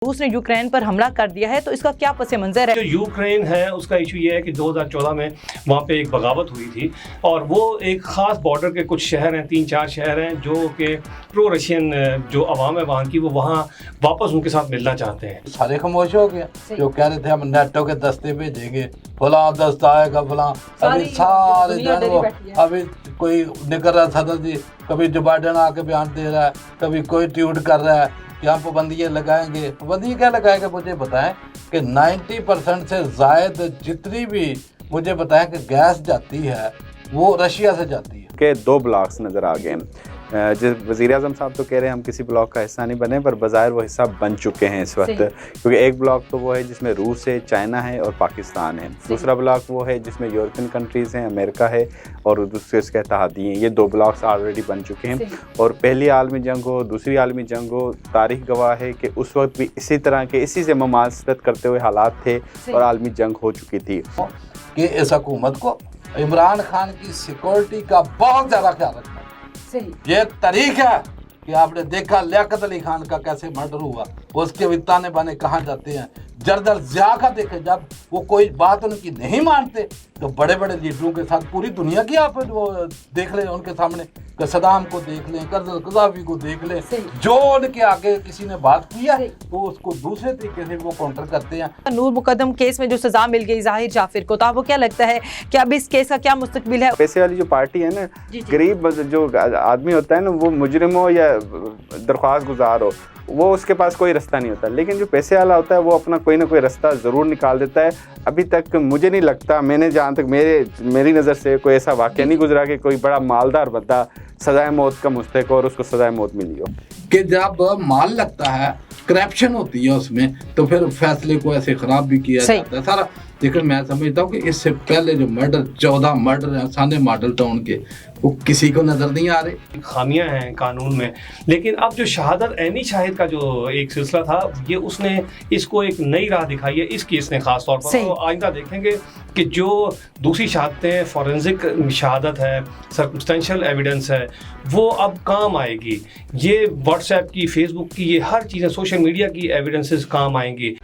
रूस ने यूक्रेन पर हमला कर दिया है, तो इसका क्या पस मंजर है? जो यूक्रेन है उसका इशू ये है कि 2014 में वहाँ पे एक बगावत हुई थी और वो एक ख़ास बॉर्डर के कुछ शहर हैं, 3-4 शहर हैं जो कि प्रो रशियन जो अवाम है वहाँ की, वो वहाँ वापस उनके साथ मिलना चाहते हैं। सारे खामोश हो गए, जो कह रहे थे हम नेटो के दस्ते भेजेंगे, फलां दस्ता आएगा फलां, अभी सारे दिन वो अभी कोई निकल रहा सदर जी, कभी जो बाइडेन आके बयान दे रहा है, कभी कोई ट्वीट कर रहा है कि हम पाबंदियाँ लगाएंगे। पाबंदी क्या लगाएंगे मुझे बताएं कि 90% से ज़ायद जितनी भी मुझे बताएं कि गैस जाती है वो रशिया से जाती है। के 2 ब्लॉक्स नज़र आ गए हैं। वज़ीर आज़म साहब तो कह रहे हैं हम किसी ब्लॉक का हिस्सा नहीं बने, पर बज़ाहिर वो हिस्सा बन चुके हैं इस वक्त, क्योंकि एक ब्लॉक तो वो है जिसमें रूस है, चाइना है और पाकिस्तान है। दूसरा ब्लॉक वो है जिसमें यूरोपियन कंट्रीज़ हैं, अमेरिका है और दूसरे उसके इत्तेहादी हैं। ये 2 ब्लॉक्स ऑलरेडी बन चुके हैं और पहली आलमी जंग हो, दूसरी आलमी जंग हो, तारीख गवाह है कि उस वक्त भी इसी तरह के इसी से मुमासलत करते हुए हालात थे और आलमी जंग हो चुकी थी। कि इस हुकूमत को इमरान खान की सिक्योरिटी का बहुत ज़्यादा ख्याल रखना है। ये तरीका है कि आपने देखा लियाकत अली खान का कैसे मर्डर हुआ, उसके भी ताने बाने कहाँ जाते हैं। जरदर ज़िया का देखे, जब वो कोई बात उनकी नहीं मानते तो बड़े बड़े लीडरों के साथ पूरी दुनिया की आप वो देख लें, उनके सामने सदाम को देख लें, कज़ाफ़ी को देख लें, जो उनके आगे किसी ने बात किया तो उसको दूसरे तरीके से वो काउंटर करते हैं। नूर मुकद्दम केस में जो सजा मिल गई ज़ाहिर जाफिर को, तो आपको क्या लगता है कि अब इस केस का क्या मुस्तकबिल है? पैसे वाली जो पार्टी है ना, गरीब जो आदमी होता है ना, वो मुजरिम हो या दरख्वास्त गुजार हो, वो उसके पास कोई रास्ता नहीं होता, लेकिन जो पैसे वाला होता है वो अपना कोई ना कोई रास्ता ज़रूर निकाल देता है। अभी तक मुझे नहीं लगता, मैंने जहाँ तक मेरी नज़र से कोई ऐसा वाक़या नहीं गुजरा कि कोई बड़ा मालदार बंदा सज़ाए मौत का मुस्तहिक और उसको सज़ाए मौत मिली हो। कि जब माल लगता है, करप्शन होती है उसमें, तो फिर फैसले को ऐसे ख़राब भी किया जाता है सारा। लेकिन मैं समझता हूँ कि इससे पहले जो मर्डर 14 मर्डर आसाने मॉडल टाउन के, वो किसी को नज़र नहीं आ रहे। खामियां हैं कानून में, लेकिन अब जो शहादत ऐनी शाहिद का जो एक सिलसिला था, ये उसने इसको एक नई राह दिखाई है इस केस ने खास तौर पर। और आइंदा देखेंगे कि जो दूसरी शहादतें, फॉरेंसिक शहादत है, सर्कमस्टेंशियल एविडेंस है, वो अब काम आएगी। ये व्हाट्सएप की, फेसबुक की, ये हर चीज़ें, सोशल मीडिया की एविडेंसेस काम आएंगी।